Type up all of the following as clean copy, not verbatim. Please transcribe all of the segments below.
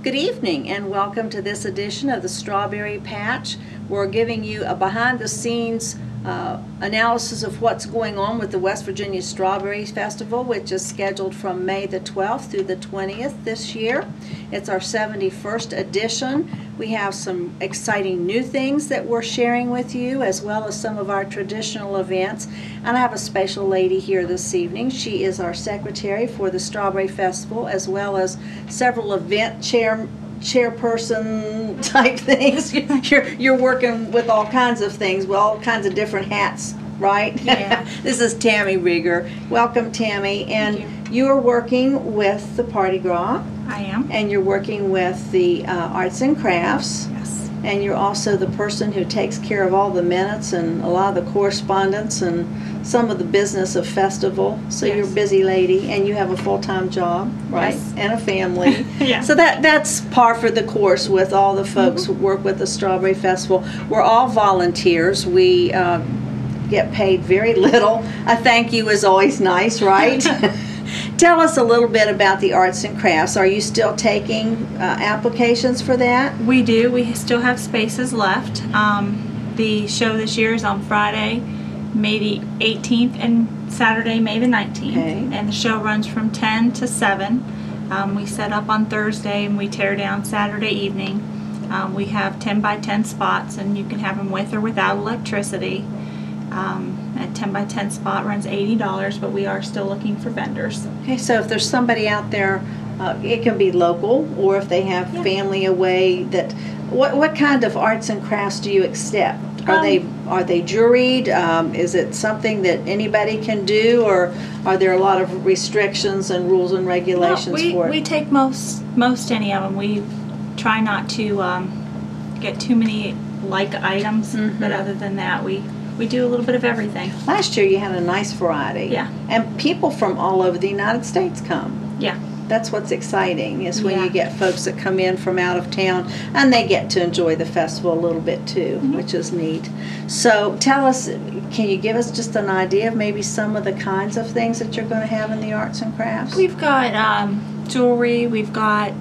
Good evening and welcome to this edition of the Strawberry Patch. We're giving you a behind-the-scenes analysis of what's going on with the West Virginia Strawberry Festival, which is scheduled from May the 12th through the 20th this year. It's our 71st edition. We have some exciting new things that we're sharing with you, as well as some of our traditional events. And I have a special lady here this evening. She is our secretary for the Strawberry Festival, as well as several event chairperson type things. You're working with all kinds of things, with all kinds of different hats, right? Yeah. This is Tammy Rieger. Welcome, Tammy. And you're working with the Party Gras. I am. And you're working with the arts and crafts. Yes. And you're also the person who takes care of all the minutes and a lot of the correspondence and some of the business of festival. So Yes. you're a busy lady and you have a full-time job, right? Yes. And a family. Yeah. So that's par for the course with all the folks who work with the Strawberry Festival. We're all volunteers. We get paid very little. A thank you is always nice, right? Tell us a little bit about the arts and crafts. Are you still taking applications for that? We do. We still have spaces left. The show this year is on Friday, May the 18th, and Saturday, May the 19th. Okay. And the show runs from 10 to 7. We set up on Thursday and we tear down Saturday evening. We have 10 by 10 spots, and you can have them with or without electricity. A 10 by 10 spot runs $80, but we are still looking for vendors. Okay, so if there's somebody out there, it can be local, or if they have family away, that what kind of arts and crafts do you accept? Are they juried? Is it something that anybody can do, or are there a lot of restrictions and rules and regulations for it? We take most any of them. We try not to get too many like items, but other than that, we do a little bit of everything. Last year you had a nice variety. Yeah. And people from all over the United States come. Yeah. That's what's exciting, is when Yeah. you get folks that come in from out of town and they get to enjoy the festival a little bit too, which is neat. So tell us, can you give us just an idea of maybe some of the kinds of things that you're going to have in the arts and crafts? We've got jewelry, we've got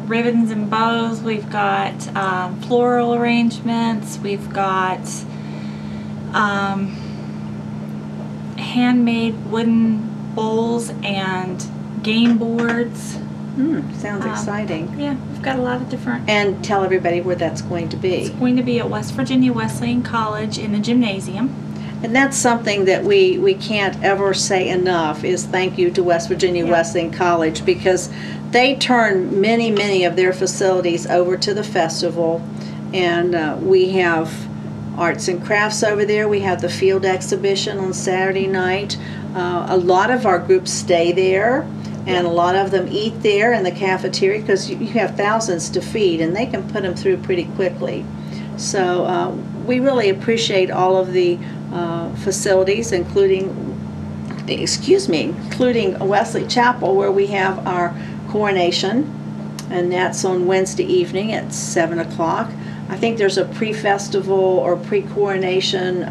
ribbons and bows, we've got floral arrangements, we've got handmade wooden bowls and game boards. Sounds exciting. Yeah, we've got a lot of different. And tell everybody where that's going to be. It's going to be at West Virginia Wesleyan College in the gymnasium. And that's something that we can't ever say enough, is thank you to West Virginia Wesleyan College, because they turn many of their facilities over to the festival. And we have arts and crafts over there. We have the field exhibition on Saturday night. A lot of our groups stay there, and a lot of them eat there in the cafeteria, because you have thousands to feed and they can put them through pretty quickly. So we really appreciate all of the facilities, including Wesley Chapel, where we have our coronation, and that's on Wednesday evening at 7 o'clock. I think there's a pre-festival or pre-coronation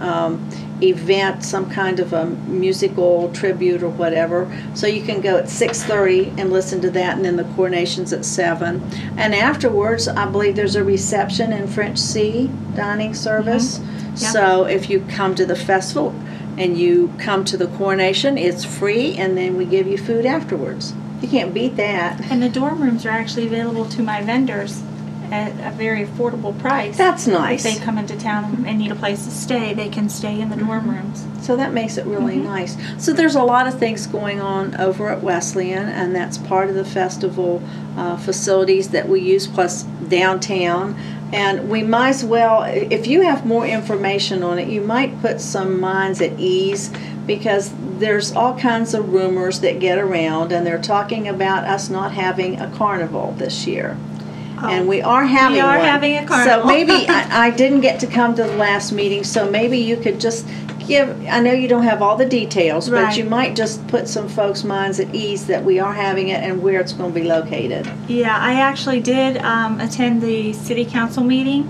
event, some kind of a musical tribute or whatever. So you can go at 6:30 and listen to that, and then the coronation's at 7. And afterwards, I believe there's a reception and French C dining service. Yep. So if you come to the festival and you come to the coronation, it's free, and then we give you food afterwards. You can't beat that. And the dorm rooms are actually available to my vendors at a very affordable price. That's nice. If they come into town and need a place to stay, they can stay in the dorm rooms. So that makes it really nice. So there's a lot of things going on over at Wesleyan, and that's part of the festival facilities that we use, plus downtown. And we might as well, if you have more information on it, you might put some minds at ease, because there's all kinds of rumors that get around, and they're talking about us not having a carnival this year. And we are having one. We are having a carnival. So maybe, I didn't get to come to the last meeting, so maybe you could just give, I know you don't have all the details, but Right. you might just put some folks' minds at ease that we are having it and where it's going to be located. Yeah, I actually did attend the city council meeting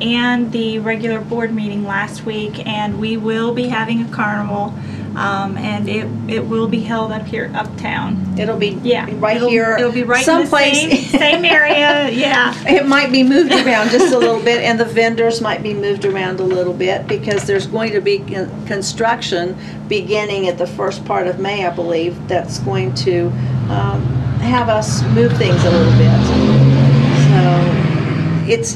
and the regular board meeting last week, and we will be having a carnival. And it will be held up here uptown. It'll be right it'll, here. It'll be right someplace. in the same area. Yeah. It might be moved around just a little bit, and the vendors might be moved around a little bit because there's going to be construction beginning at the first part of May, I believe, that's going to have us move things a little bit. So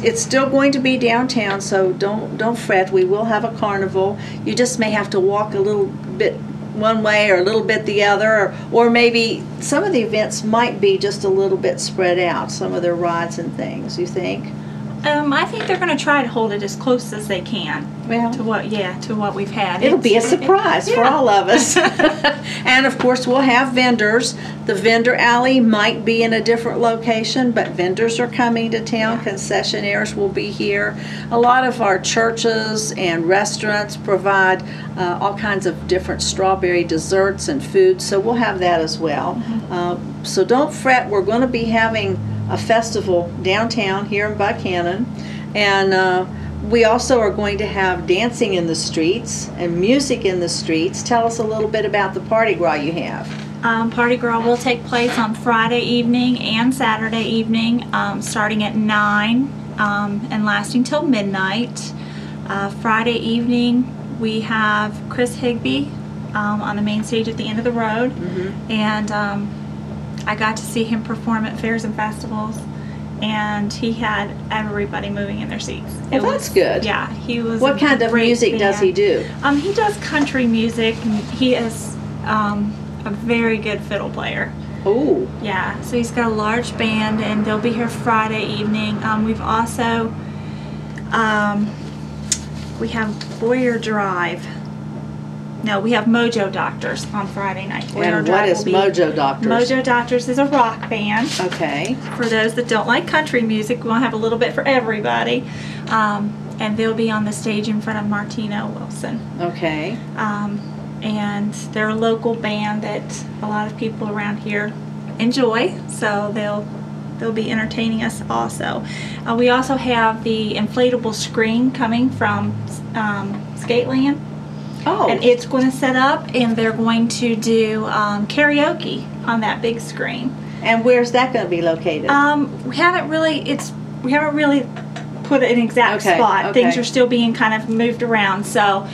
it's still going to be downtown, so don't fret. We will have a carnival. You just may have to walk a little bit one way or a little bit the other, or maybe some of the events might be just a little bit spread out, some of their rides and things, you think? I think they're going to try to hold it as close as they can to what we've had. It'll be a surprise for all of us. And of course we'll have vendors. The vendor alley might be in a different location, but vendors are coming to town. Concessionaires will be here. A lot of our churches and restaurants provide all kinds of different strawberry desserts and foods, so we'll have that as well. So don't fret, we're going to be having a festival downtown here in Buchanan, and we also are going to have dancing in the streets and music in the streets. Tell us a little bit about the Party Gras you have. Party Gras will take place on Friday evening and Saturday evening, starting at 9 and lasting till midnight. Friday evening we have Chris Higby on the main stage at the end of the road, and I got to see him perform at fairs and festivals, and he had everybody moving in their seats. Well, that's good. Yeah, he was. What kind of music does he do? He does country music, and he is a very good fiddle player. Oh. Yeah, so he's got a large band, and they'll be here Friday evening. We've also, we have Boyer Drive. No, we have Mojo Doctors on Friday night. And what is Mojo Doctors? Mojo Doctors is a rock band. Okay. For those that don't like country music, we'll have a little bit for everybody. And they'll be on the stage in front of Martina Wilson. Okay. And they're a local band that a lot of people around here enjoy, so they'll be entertaining us also. We also have the inflatable screen coming from Skateland. Oh. And it's going to set up, and they're going to do karaoke on that big screen. And where's that going to be located? We haven't really put an exact spot. Okay. Things are still being kind of moved around, so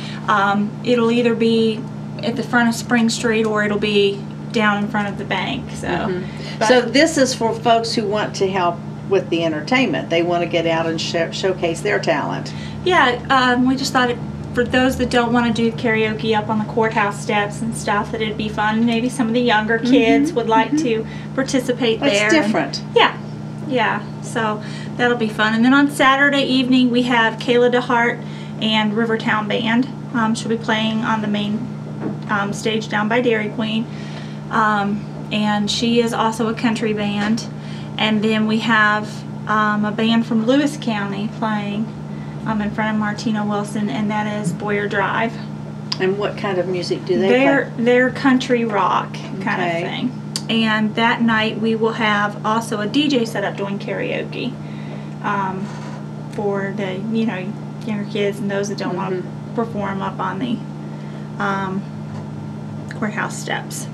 it'll either be at the front of Spring Street or it'll be down in front of the bank. So, so this is for folks who want to help with the entertainment. They want to get out and showcase their talent. Yeah, we just thought for those that don't want to do karaoke up on the courthouse steps and stuff, that it'd be fun. Maybe some of the younger kids would like to participate there. It's different. Yeah. So that'll be fun. And then on Saturday evening, we have Kayla DeHart and Rivertown Band. She'll be playing on the main stage down by Dairy Queen. And she is also a country band. And then we have a band from Lewis County playing in front of Martina Wilson, and that is Boyer Drive. And what kind of music do they play? They're country rock kind of thing. And that night we will have also a DJ set up doing karaoke for the younger kids and those that don't want to perform up on the courthouse steps.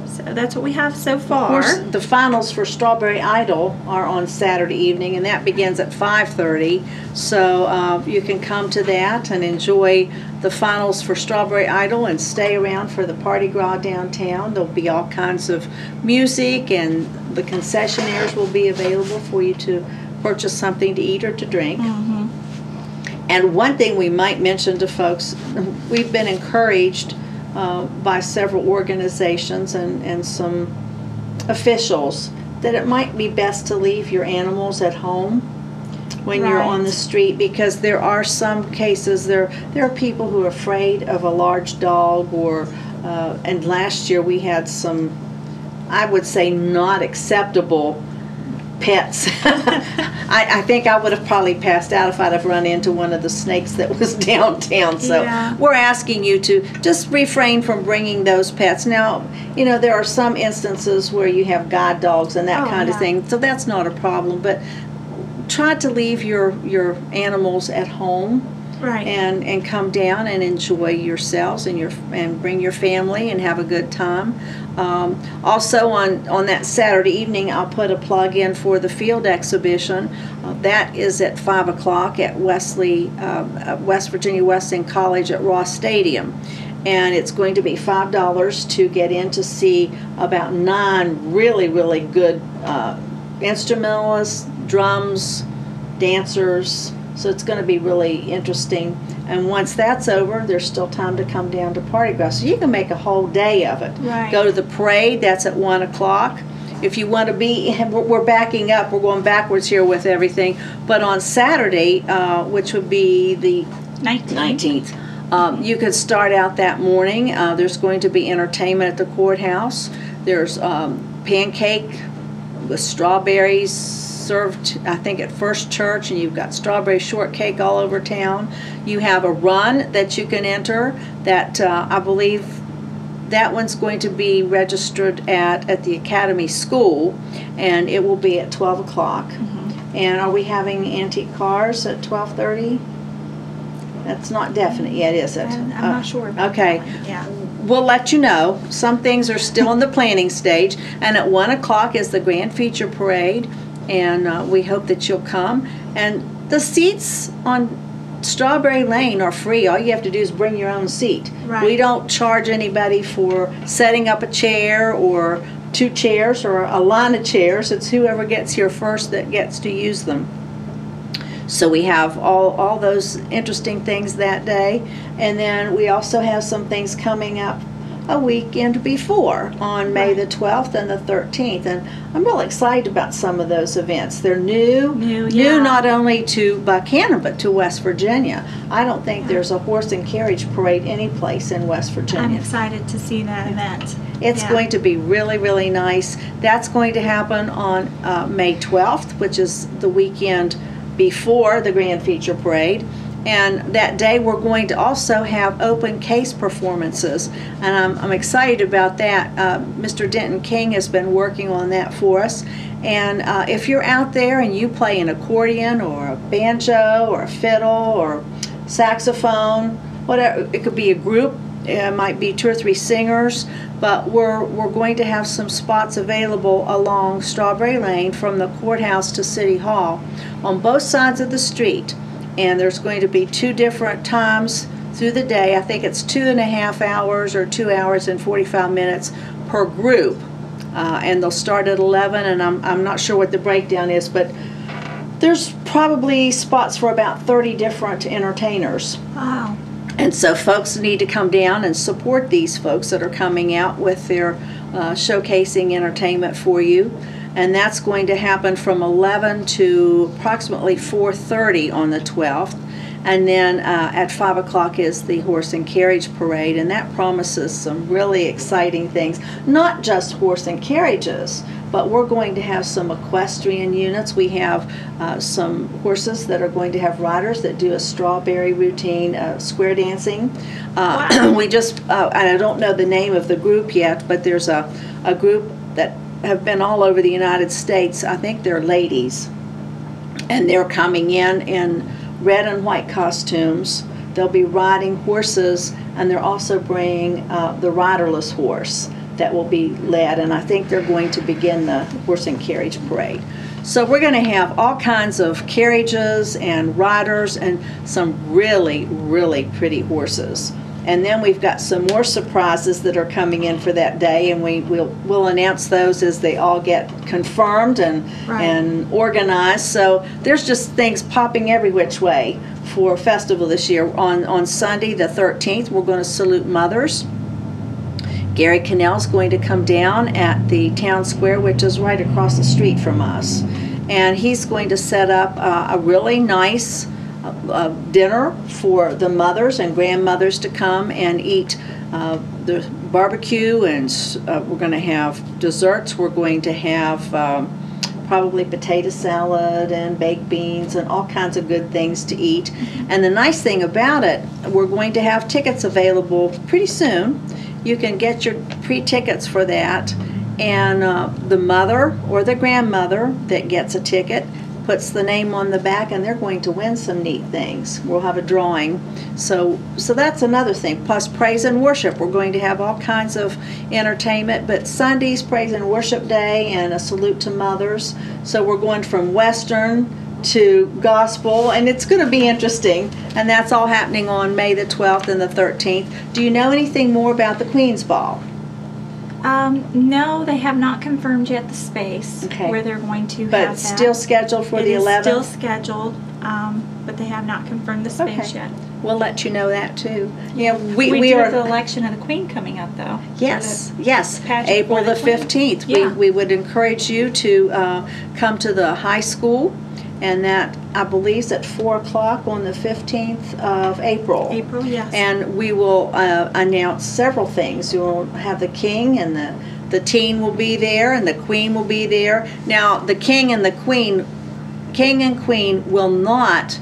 So that's what we have so far. Of course, the finals for Strawberry Idol are on Saturday evening, and that begins at 5:30. So you can come to that and enjoy the finals for Strawberry Idol and stay around for the Party Gras downtown. There'll be all kinds of music, and the concessionaires will be available for you to purchase something to eat or to drink. And one thing we might mention to folks, we've been encouraged by several organizations and some officials that it might be best to leave your animals at home when you're on the street, because there are some cases, there are people who are afraid of a large dog, or and last year we had some, I would say, not acceptable pets. I think I would have probably passed out if I'd have run into one of the snakes that was downtown. So we're asking you to just refrain from bringing those pets. Now, there are some instances where you have guide dogs and that kind of thing, so that's not a problem. But try to leave your animals at home Right. and come down and enjoy yourselves and bring your family and have a good time. Also on that Saturday evening, I'll put a plug in for the field exhibition. That is at 5 o'clock at West Virginia Wesleyan College at Ross Stadium. And it's going to be $5 to get in to see about 9 really, really good instrumentalists, drums, dancers. So it's going to be really interesting. And once that's over, there's still time to come down to Party Ground. So you can make a whole day of it. Right. Go to the parade. That's at 1 o'clock. If you want to be, we're backing up. We're going backwards here with everything. But on Saturday, which would be the 19th, you could start out that morning. There's going to be entertainment at the courthouse. There's pancake with strawberries served, I think, at First Church, and you've got strawberry shortcake all over town. You have a run that you can enter that I believe that one's going to be registered at the Academy School, and it will be at 12 o'clock. Mm-hmm. And are we having antique cars at 12:30? That's not definite yet, is it? I'm not sure about okay. that one. Yeah. We'll let you know. Some things are still in the planning stage. And at 1 o'clock is the Grand Feature Parade, and we hope that you'll come. And the seats on Strawberry Lane are free. All you have to do is bring your own seat. Right. We don't charge anybody for setting up a chair or 2 chairs or a line of chairs. It's whoever gets here first that gets to use them. So we have all those interesting things that day. And then we also have some things coming up a weekend before on May the 12th and the 13th. And I'm really excited about some of those events. They're new not only to Buchanan but to West Virginia. I don't think there's a horse and carriage parade any place in West Virginia. I'm excited to see that event. It's going to be really, really nice. That's going to happen on May 12th, which is the weekend before the Grand Feature Parade. And that day we're going to also have open case performances, and I'm excited about that. Mr. Denton King has been working on that for us. And if you're out there and you play an accordion or a banjo or a fiddle or saxophone, whatever, it could be a group. It might be 2 or 3 singers, but we're going to have some spots available along Strawberry Lane from the courthouse to City Hall on both sides of the street. And there's going to be 2 different times through the day. I think it's 2.5 hours or 2 hours and 45 minutes per group. And they'll start at 11, and I'm not sure what the breakdown is, but there's probably spots for about 30 different entertainers. Wow. And so folks need to come down and support these folks that are coming out with their showcasing entertainment for you. And that's going to happen from 11 to approximately 4:30 on the 12th. And then at 5 o'clock is the horse and carriage parade, and that promises some really exciting things. Not just horse and carriages, but we're going to have some equestrian units. We have some horses that are going to have riders that do a strawberry routine, square dancing. Wow. We just, and I don't know the name of the group yet, but there's a group that have been all over the United States. I think they're ladies, and they're coming in red and white costumes. They'll be riding horses, and they're also bringing the riderless horse that will be led, and I think they're going to begin the horse and carriage parade. So we're going to have all kinds of carriages and riders and some really, really pretty horses. And then we've got some more surprises that are coming in for that day, and we'll announce those as they all get confirmed and organized. So there's just things popping every which way for festival this year. On Sunday the 13th, we're going to salute mothers. Gary Cannell's going to come down at the town square, which is right across the street from us, and he's going to set up a really nice dinner for the mothers and grandmothers to come and eat the barbecue, and we're going to have desserts. We're going to have probably potato salad and baked beans and all kinds of good things to eat. And the nice thing about it, we're going to have tickets available pretty soon. You can get your pre-tickets for that, and the mother or the grandmother that gets a ticket puts the name on the back, and they're going to win some neat things. We'll have a drawing. So that's another thing. Plus praise and worship. We're going to have all kinds of entertainment, but Sunday's praise and worship day and a salute to mothers. So we're going from Western to gospel, and it's going to be interesting. And that's all happening on May the 12th and the 13th. Do you know anything more about the Queen's Ball? No, they have not confirmed yet the space where they're going to have that. But still scheduled for the 11th? It is still scheduled, but they have not confirmed the space yet. We'll let you know that too. Yeah, we do have the election of the Queen coming up, though. Yes, April the 15th. Yeah. We would encourage you to come to the high school, and that, I believe, is at 4 o'clock on the 15th of April. April, yes. And we will announce several things. You'll have the King, and the teen will be there, and the Queen will be there. Now, the King and Queen will not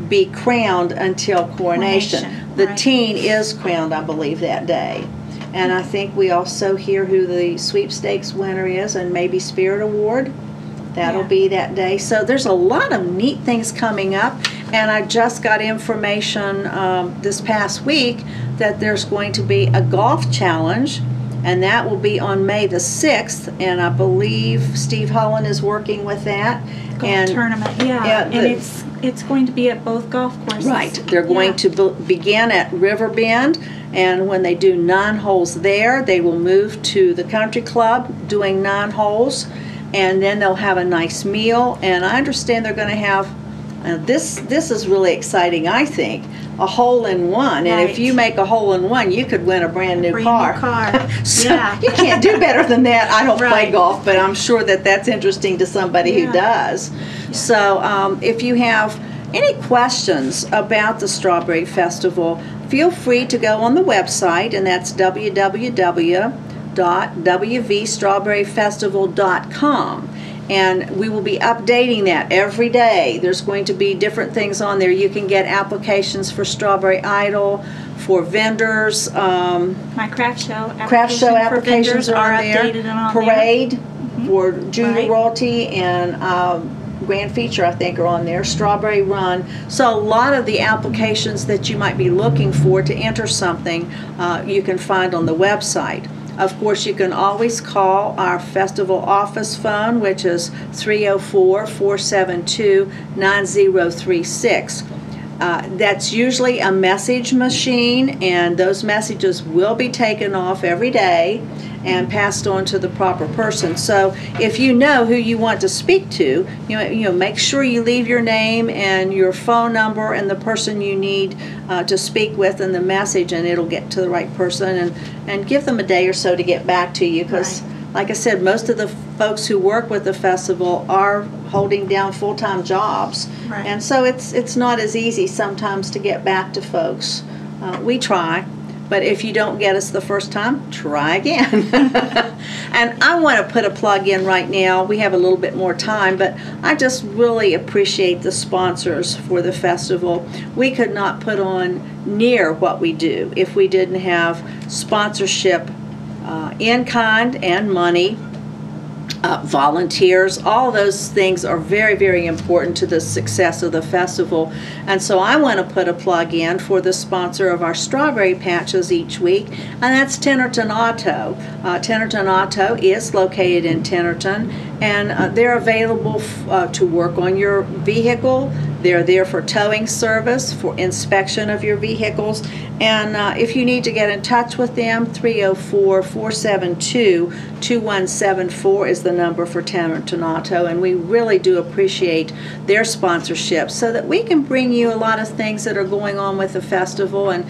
be crowned until coronation. The teen is crowned, I believe, that day. And I think we also hear who the sweepstakes winner is, and maybe Spirit Award. That'll be that day. So there's a lot of neat things coming up, and I just got information this past week that there's going to be a golf challenge, and that will be on May the 6th, and I believe Steve Holland is working with that. Golf tournament, and it's going to be at both golf courses. Right. They're going to begin at Riverbend, and when they do 9 holes there, they will move to the country club doing 9 holes, and then they'll have a nice meal. And I understand they're going to have this is really exciting, I think, a hole-in-one. And if you make a hole-in-one, you could win a brand new car. So you can't do better than that. I don't play golf, but I'm sure that that's interesting to somebody who does. So if you have any questions about the Strawberry Festival, feel free to go on the website, and that's www.wvstrawberryfestival.com. And we will be updating that every day. There's going to be different things on there. You can get applications for Strawberry Idol, for vendors. My craft show applications are on there. Updated and on Parade for Junior Royalty, and Grand Feature, I think, are on there. Strawberry Run. So a lot of the applications that you might be looking for to enter something, you can find on the website. Of course, you can always call our festival office phone, which is 304-472-9036. That's usually a message machine, and those messages will be taken off every day and passed on to the proper person. So if you know who you want to speak to, make sure you leave your name and your phone number and the person you need to speak with in the message, and it'll get to the right person, and give them a day or so to get back to you, because like I said, most of the folks who work with the festival are holding down full-time jobs, and so it's not as easy sometimes to get back to folks. We try. But if you don't get us the first time, try again. And I want to put a plug in right now. We have a little bit more time, but I just really appreciate the sponsors for the festival. We could not put on near what we do if we didn't have sponsorship in kind and money. Volunteers, all those things are very, very important to the success of the festival. And so I want to put a plug in for the sponsor of our strawberry patches each week, and that's Tennerton Auto. Tennerton Auto is located in Tennerton, and they're available to work on your vehicle. They're there for towing service, for inspection of your vehicles, and if you need to get in touch with them, 304-472-2174 is the number for Tennerton Auto, and we really do appreciate their sponsorship so that we can bring you a lot of things that are going on with the festival, and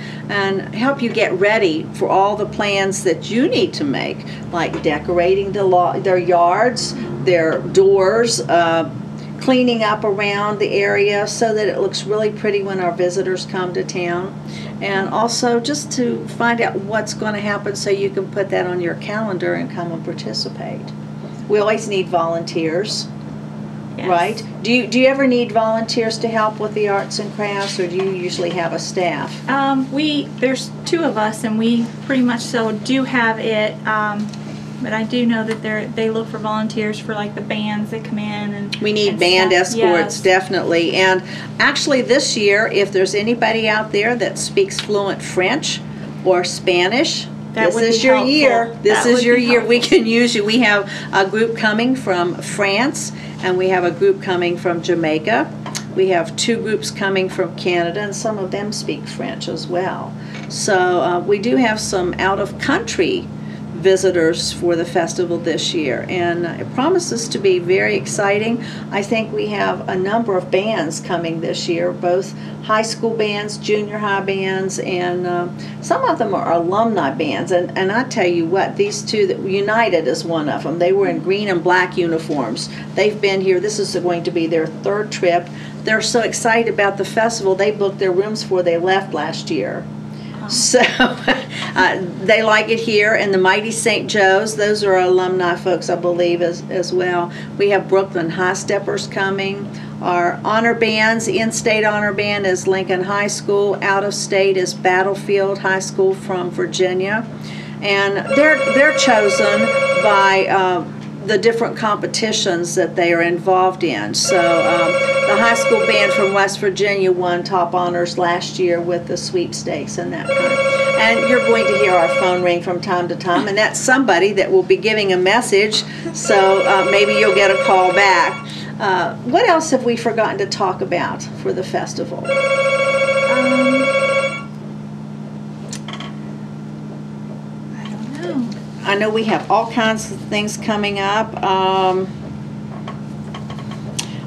help you get ready for all the plans that you need to make, like decorating their yards, their doors, cleaning up around the area so that it looks really pretty when our visitors come to town, and also just to find out what's going to happen so you can put that on your calendar and come and participate. We always need volunteers, right? Do you ever need volunteers to help with the arts and crafts, or do you usually have a staff? There's 2 of us, and we pretty much do have it But I do know that they look for volunteers for like the bands that come in and we need and band stuff. escorts, Yes. definitely. And actually this year, if there's anybody out there that speaks fluent French or Spanish, That would this is be your helpful. year. This That is would your be year. We helpful. can use you. We have a group coming from France, and we have a group coming from Jamaica. We have 2 groups coming from Canada, and some of them speak French as well. So we do have some out-of-country visitors for the festival this year, and it promises to be very exciting. I think we have a number of bands coming this year, both high school bands, junior high bands, and some of them are alumni bands. And I tell you what, these 2, that United is one of them. They were in green and black uniforms. They've been here. This is going to be their 3rd trip. They're so excited about the festival, they booked their rooms before they left last year. So they like it here. And the Mighty St. Joe's, those are alumni folks, I believe, as well. We have Brooklyn High Steppers coming. Our honor bands, in-state honor band is Lincoln High School. Out of state is Battlefield High School from Virginia. And they're chosen by the different competitions that they are involved in. So the high school band from West Virginia won top honors last year with the sweepstakes and that kind. And you're going to hear our phone ring from time to time, and that's somebody that will be giving a message, so maybe you'll get a call back. What else have we forgotten to talk about for the festival? I know we have all kinds of things coming up.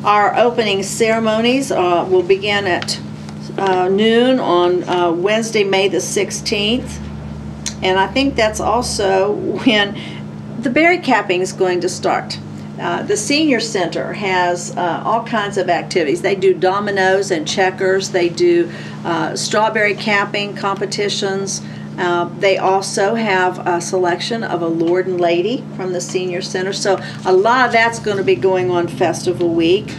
Our opening ceremonies will begin at noon on Wednesday, May the 16th. And I think that's also when the berry capping is going to start. The Senior Center has all kinds of activities. They do dominoes and checkers. They do strawberry capping competitions. They also have a selection of a Lord and Lady from the Senior Center. So a lot of that's going to be going on Festival Week.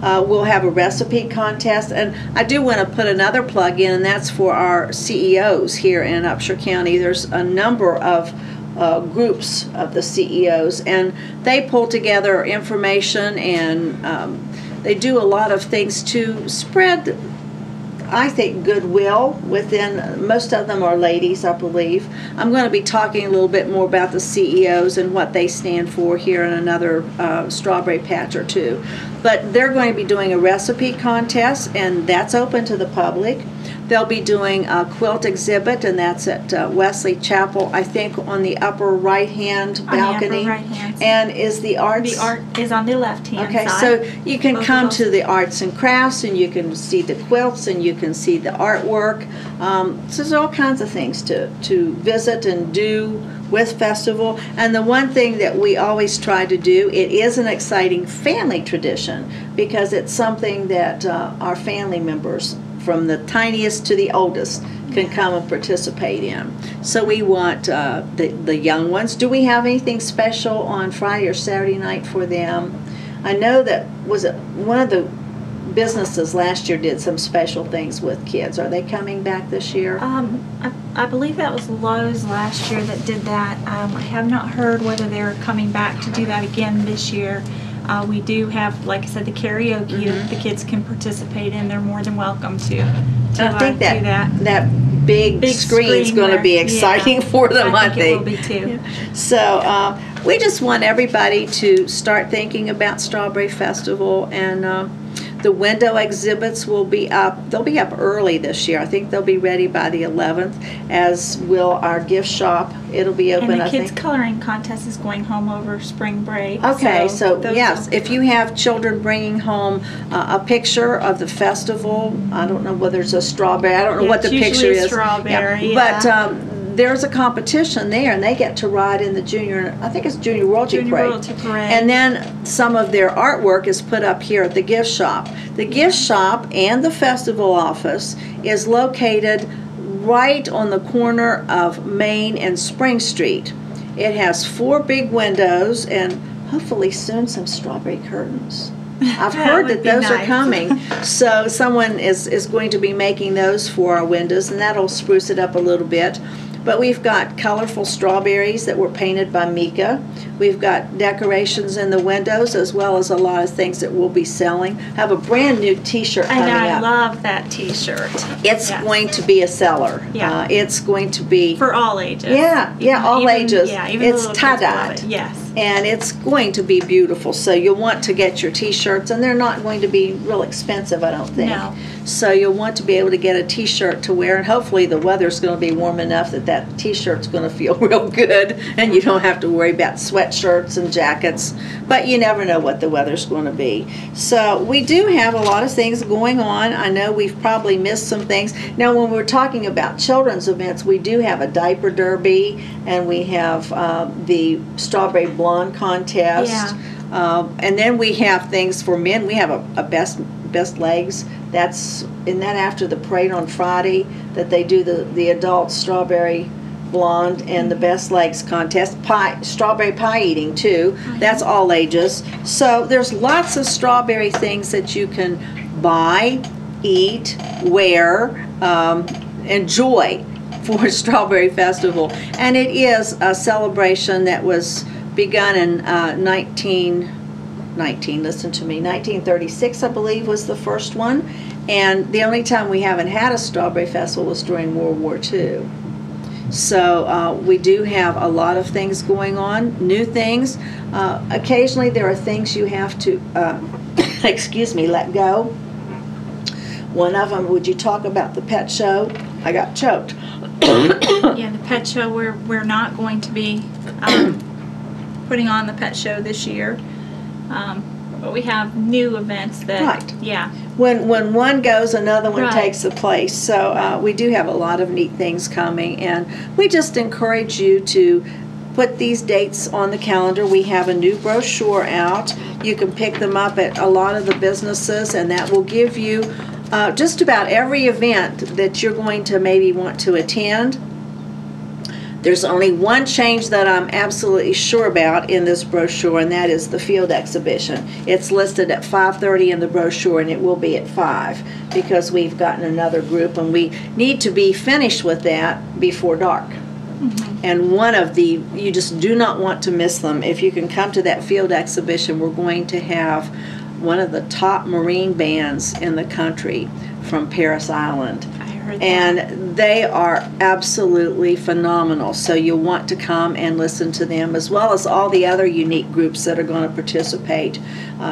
We'll have a recipe contest. And I do want to put another plug in, and that's for our CEOs here in Upshur County. There's a number of groups of the CEOs, and they pull together information, and they do a lot of things to spread, I think, goodwill within. Most of them are ladies, I believe. I'm going to be talking a little bit more about the CEOs and what they stand for here in another strawberry patch or two. But they're going to be doing a recipe contest, and that's open to the public. They'll be doing a quilt exhibit, and that's at Wesley Chapel, I think, on the upper right-hand balcony. On the upper right-hand side. And is the arts... The art is on the left-hand Okay, side. so you can Both come of to those. the arts and crafts, and you can see the quilts, and you can see the artwork. So there's all kinds of things to visit and do with Festival. And the one thing that we always try to do, it is an exciting family tradition, because it's something that our family members, from the tiniest to the oldest, can come and participate in. So we want the young ones. Do we have anything special on Friday or Saturday night for them? I know that one of the businesses last year did some special things with kids. Are they coming back this year? I believe that was Lowe's last year that did that. I have not heard whether they're coming back to do that again this year. We do have, like I said, the karaoke that the kids can participate in. They're more than welcome to I think do that. that big screen's going to be exciting for them, I think. It will be too. So we just want everybody to start thinking about Strawberry Festival, and the window exhibits will be up. They'll be up early this year. I think they'll be ready by the 11th, as will our gift shop. It'll be open, And the I kids' think. coloring contest is going home over spring break. Okay, so those yes, will- if you have children bringing home a picture of the festival, I don't know whether it's a strawberry, I don't know Yeah, what the it's picture usually a is. strawberry, But yeah. there's a competition there, and they get to ride in the I think it's Junior Royalty Junior Parade. Royalty Parade. And then some of their artwork is put up here at the gift shop. The gift shop and the festival office is located right on the corner of Main and Spring Street. It has 4 big windows and hopefully soon some strawberry curtains. I've That heard would that be those are nice. coming. So someone is going to be making those for our windows, and that'll spruce it up a little bit. But we've got colorful strawberries that were painted by Mika. We've got decorations in the windows, as well as a lot of things that we'll be selling. Have a brand new T-shirt coming And I up. love that T-shirt. It's Yes. going to be a seller. Yeah. It's going to be For all ages. yeah, all ages. Yeah, even It's the little kids love tie-dyed. it. Yes. And it's going to be beautiful. So you'll want to get your T-shirts, and they're not going to be real expensive, I don't think. No. So you'll want to be able to get a T-shirt to wear, and hopefully the weather's going to be warm enough that that T-shirt's going to feel real good, and you don't have to worry about sweatshirts and jackets. But you never know what the weather's going to be. So we do have a lot of things going on. I know we've probably missed some things. Now, when we're talking about children's events, we do have a diaper derby, and we have the strawberry blonde contest. Yeah. And then we have things for men. We have a best legs. Isn't that after the parade on Friday that they do the adult strawberry blonde and the best legs contest. Strawberry pie eating too. That's all ages. So there's lots of strawberry things that you can buy, eat, wear, enjoy for Strawberry Festival. And it is a celebration that was begun in 1936, I believe, was the first one. And the only time we haven't had a Strawberry Festival was during World War II. So we do have a lot of things going on, new things. Occasionally there are things you have to, let go. One of them, would you talk about the pet show? I got choked. Yeah, the pet show, we're not going to be putting on the pet show this year. But we have new events that, Right. yeah. When one goes, another one Right. takes the place. So we do have a lot of neat things coming, and we just encourage you to put these dates on the calendar. We have a new brochure out. You can pick them up at a lot of the businesses, and that will give you just about every event that you're going to maybe want to attend. There's only one change that I'm absolutely sure about in this brochure, and that is the field exhibition. It's listed at 5:30 in the brochure, and it will be at 5 because we've gotten another group, and we need to be finished with that before dark. And you just do not want to miss them. If you can come to that field exhibition, we're going to have one of the top marine bands in the country from Paris Island. And they are absolutely phenomenal. So you'll want to come and listen to them, as well as all the other unique groups that are going to participate.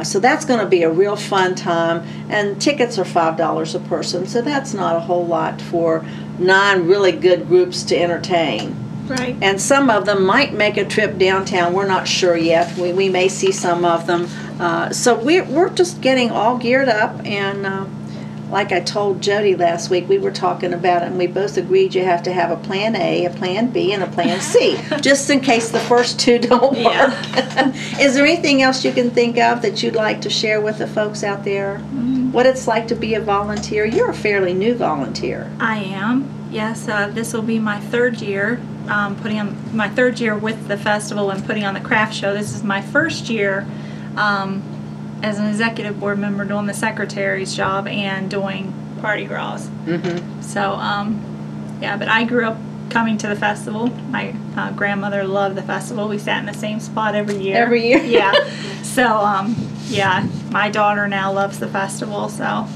So that's going to be a real fun time. And tickets are $5 a person, so that's not a whole lot for 9 really good groups to entertain. Right. And some of them might make a trip downtown. We're not sure yet. We may see some of them. So we're just getting all geared up, and like I told Jody last week, we were talking about it, and we both agreed you have to have a plan A, a plan B, and a plan C, just in case the first 2 don't work. Yeah. Is there anything else you can think of that you'd like to share with the folks out there? What it's like to be a volunteer? You're a fairly new volunteer. I am. Yes, this will be my 3rd year, putting on my 3rd year with the festival and putting on the craft show. This is my 1st year as an executive board member doing the secretary's job and doing party gras. So, yeah, but I grew up coming to the festival. My grandmother loved the festival. We sat in the same spot every year. Every year? Yeah. So, yeah, my daughter now loves the festival. So,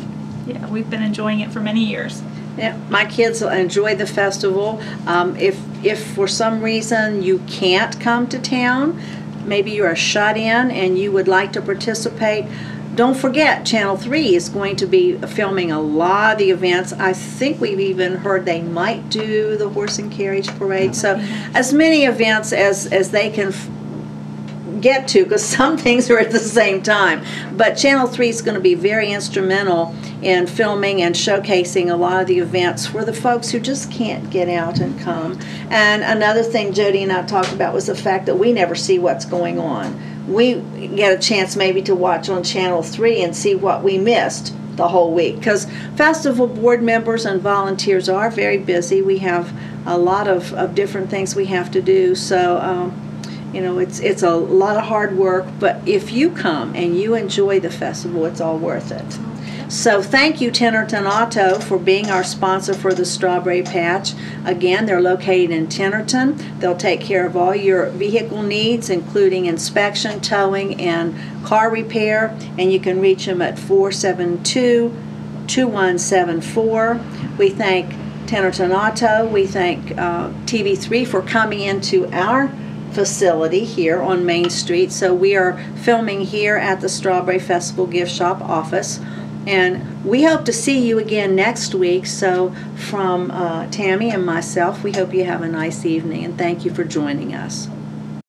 yeah, we've been enjoying it for many years. Yeah, my kids enjoy the festival. If for some reason you can't come to town, maybe you're a shut-in and you would like to participate, don't forget Channel 3 is going to be filming a lot of the events. I think we've even heard they might do the horse and carriage parade. So as many events as they can get to, because some things are at the same time. But Channel 3 is going to be very instrumental in filming and showcasing a lot of the events for the folks who just can't get out and come. And another thing Jody and I talked about was the fact that we never see what's going on. We get a chance maybe to watch on Channel 3 and see what we missed the whole week, because festival board members and volunteers are very busy. We have a lot of different things we have to do. So You know, it's a lot of hard work, but if you come and you enjoy the festival, it's all worth it. So thank you, Tennerton Auto, for being our sponsor for the Strawberry Patch. Again, they're located in Tennerton. They'll take care of all your vehicle needs, including inspection, towing, and car repair. And you can reach them at 472-2174. We thank Tennerton Auto. We thank TV3 for coming into our facility here on Main Street. So we are filming here at the Strawberry Festival Gift Shop office. And we hope to see you again next week. So from Tammy and myself, we hope you have a nice evening, and thank you for joining us.